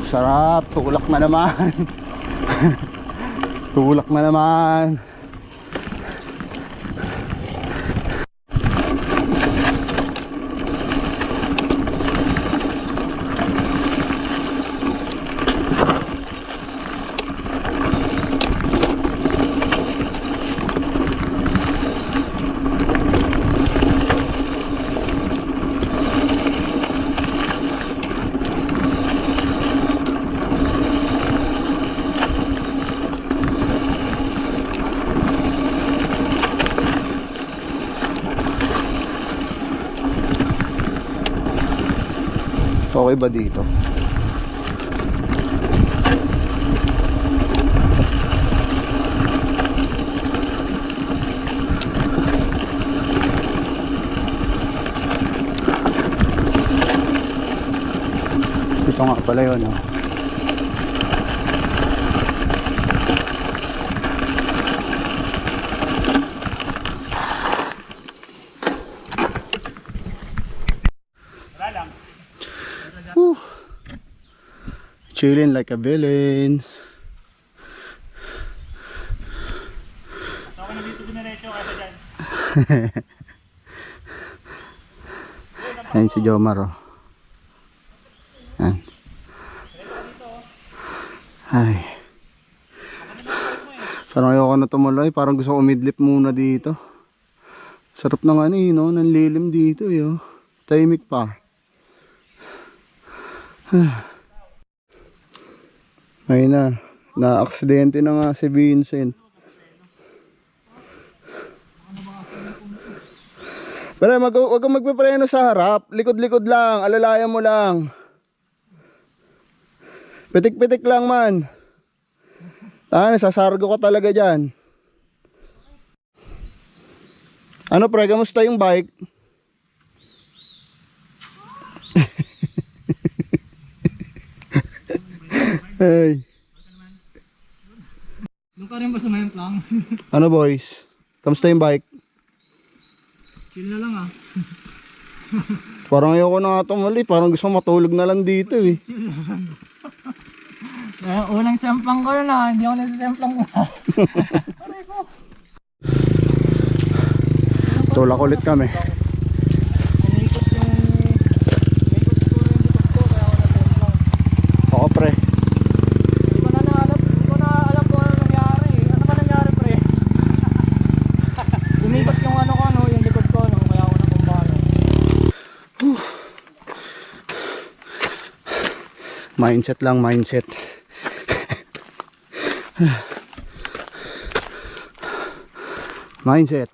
Sarap, tulak na naman. Tulak na naman. Okay ba dito? Ito nga pala yun, oh. Chilling like a villain. Ako na dito dinerecho kasi dyan. Ayan si Jomar, oh. Ayan. Ay. Parang ayoko na tumuloy. Parang gusto ko umidlip muna dito. Sarap ng ano eh, no? Nanlilim dito eh, oh. Tahimik pa. Ayun na, na-aksidente na nga si Vincent. Pero wag kang magpipreno sa harap. Likod-likod lang, alalayan mo lang. Pitik-pitik lang man. Sasargo ka talaga dyan. Ano pre, kamusta yung bike? Hey. Doon ka rin ba sa main lang? Ano boys? Kamusta yung bike? Chill na lang ah. Parang ayoko na nga tumuli. Parang gusto matulog na lang dito eh. Chill na lang. Unang semplang ko na, hindi ako nagsasemplang ko sa... Aray ko. Tulak ulit kami. Naikot siguro yung likod ko, kaya ako nasemplang. Oo pre. Hindi ko na alam kung ano nangyari. Ano ba nangyari pre? Umikot yung yung likod ko, kaya ako nakumbalo. Mindset lang, mindset. Mindset.